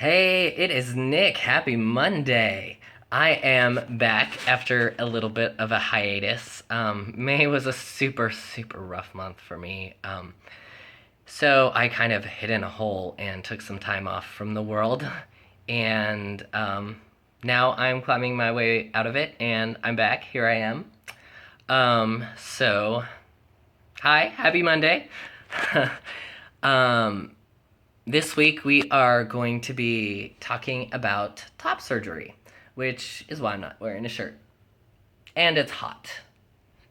Hey, it is Nick. Happy Monday. I am back after a little bit of a hiatus. May was a super rough month for me. So I kind of hid in a hole and took some time off from the world. And now I'm climbing my way out of it and I'm back. Here I am. So, hi, happy Monday. um, this week we are going to be talking about top surgery, which is why I'm not wearing a shirt. And it's hot.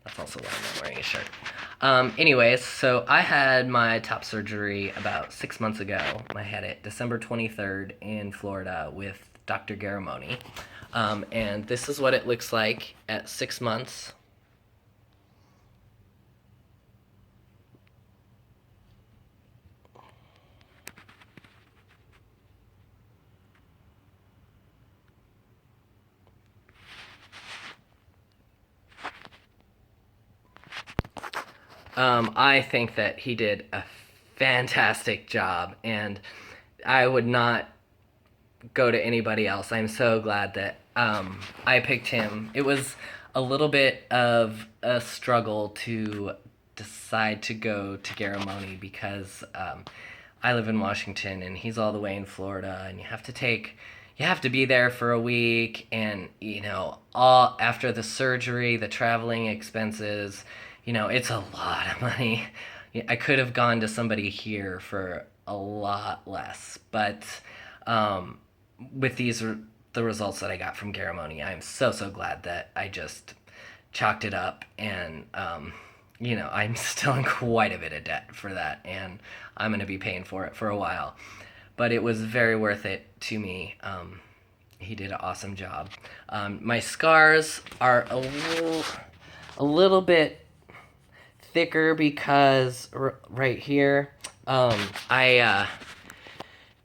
That's also why I'm not wearing a shirt. Anyways, so I had my top surgery about 6 months ago. I had it December 23rd in Florida with Dr. Garramone. And this is what it looks like at 6 months. I think that he did a fantastic job, and I would not go to anybody else. I'm so glad that I picked him. It was a little bit of a struggle to decide to go to Garramone because I live in Washington and he's all the way in Florida, and you have to be there for a week, and all after the surgery, the traveling expenses, it's a lot of money. I could have gone to somebody here for a lot less, but um, with the results that I got from Garramone, I'm so glad that I just chalked it up, and I'm still in quite a bit of debt for that, and I'm going to be paying for it for a while. But it was very worth it to me. He did an awesome job. My scars are a little bit thicker because right here, there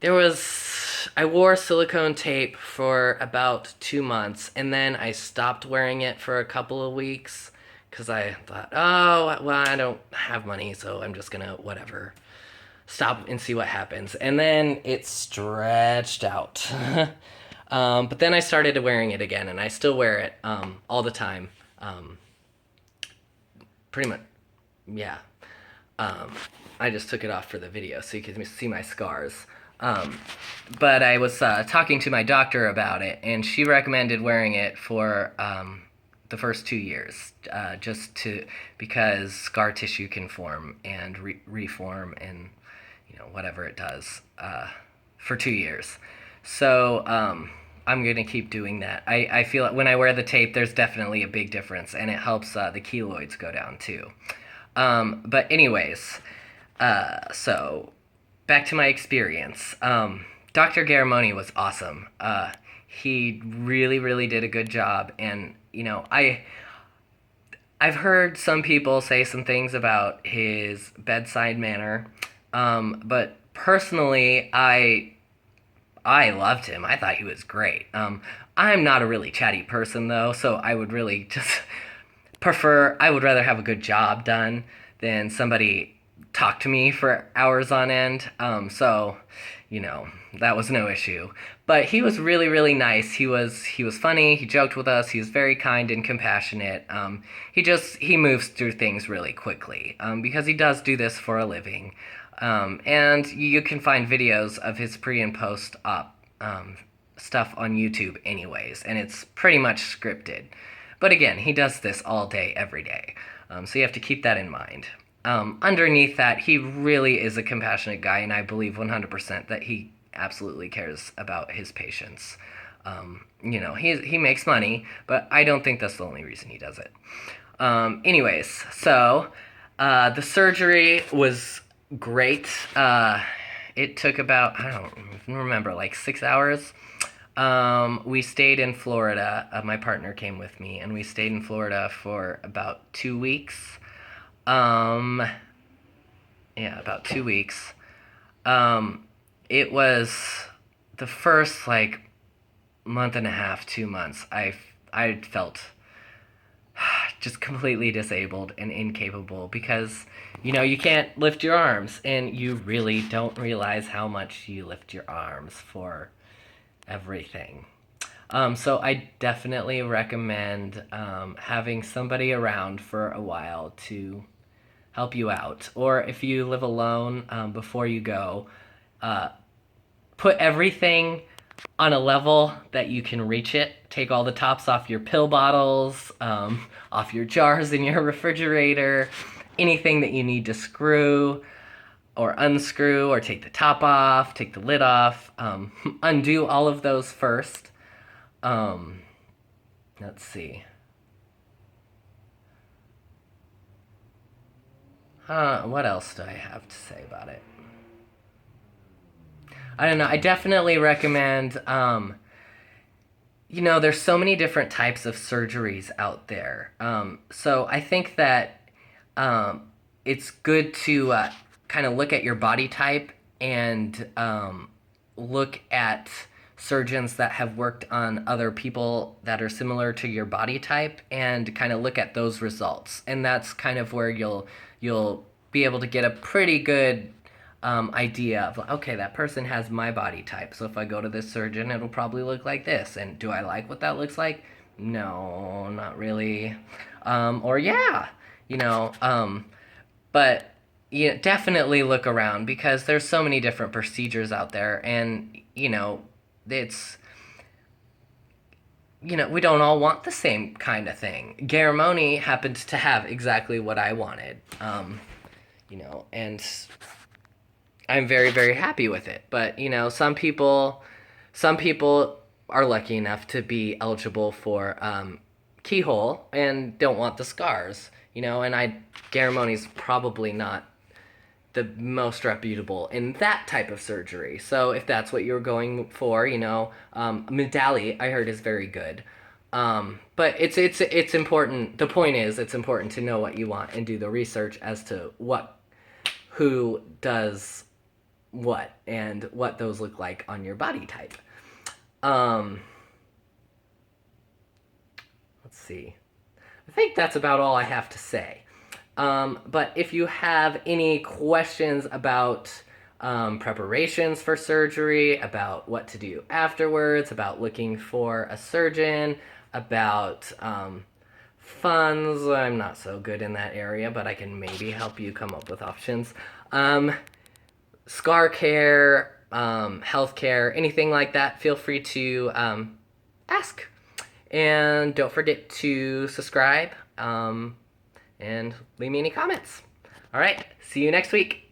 was I wore silicone tape for about 2 months, and then I stopped wearing it for a couple of weeks because I thought, oh well, I don't have money, so I'm just gonna whatever stop and see what happens. And then it stretched out. But then I started wearing it again, and I still wear it all the time. Pretty much, yeah. Um, I just took it off for the video so you can see my scars. Um, but I was talking to my doctor about it, and she recommended wearing it for the first 2 years, just to because scar tissue can form and reform, and whatever it does for 2 years. So I'm gonna keep doing that. I feel like when I wear the tape, there's definitely a big difference, and it helps the keloids go down too. But anyways, so back to my experience. Dr. Garramone was awesome. He really did a good job, and I've heard some people say some things about his bedside manner, but personally, I loved him. I thought he was great. I'm not a really chatty person though, so I would really just I would rather have a good job done than somebody talk to me for hours on end. So, you know, that was no issue. But he was really nice. He was funny. He joked with us. He was very kind and compassionate. He moves through things really quickly because he does do this for a living. And you can find videos of his pre and post op stuff on YouTube, anyways, and it's pretty much scripted. But again, he does this all day, every day. So you have to keep that in mind. Underneath that, he really is a compassionate guy, and I believe 100% that he absolutely cares about his patients. He makes money, but I don't think that's the only reason he does it. Anyways, so the surgery was great. It took about, I don't remember, like 6 hours. We stayed in Florida. My partner came with me, and we stayed in Florida for about 2 weeks. Um, yeah, about 2 weeks. It was the first like month and a half, 2 months. I felt just completely disabled and incapable because You can't lift your arms, and you really don't realize how much you lift your arms for everything. So I definitely recommend having somebody around for a while to help you out. Or if you live alone, before you go, uh, put everything on a level that you can reach it. Take all the tops off your pill bottles, off your jars in your refrigerator, anything that you need to screw or unscrew, or take the top off, take the lid off. Undo all of those first. Um, let's see. What else do I have to say about it? I don't know. I definitely recommend. There's so many different types of surgeries out there. So I think that it's good to kind of look at your body type and look at surgeons that have worked on other people that are similar to your body type and kind of look at those results. And that's kind of where you'll be able to get a pretty good idea of, okay, that person has my body type, so if I go to this surgeon, it'll probably look like this. And do I like what that looks like? No, not really. Or yeah, you know. But definitely look around because there's so many different procedures out there, and it's we don't all want the same kind of thing. Garramone happened to have exactly what I wanted. And I'm very, very happy with it. But some people are lucky enough to be eligible for keyhole and don't want the scars. And Garramone's probably not the most reputable in that type of surgery. So if that's what you're going for, Medali I heard is very good. But it's important. The point is, it's important to know what you want and do the research as to who does what and what those look like on your body type. Um, let's see. I think that's about all I have to say. But if you have any questions about preparations for surgery, about what to do afterwards, about looking for a surgeon, about funds, I'm not so good in that area, but I can maybe help you come up with options. Scar care, health care, anything like that, feel free to ask. And don't forget to subscribe and leave me any comments. All right, see you next week.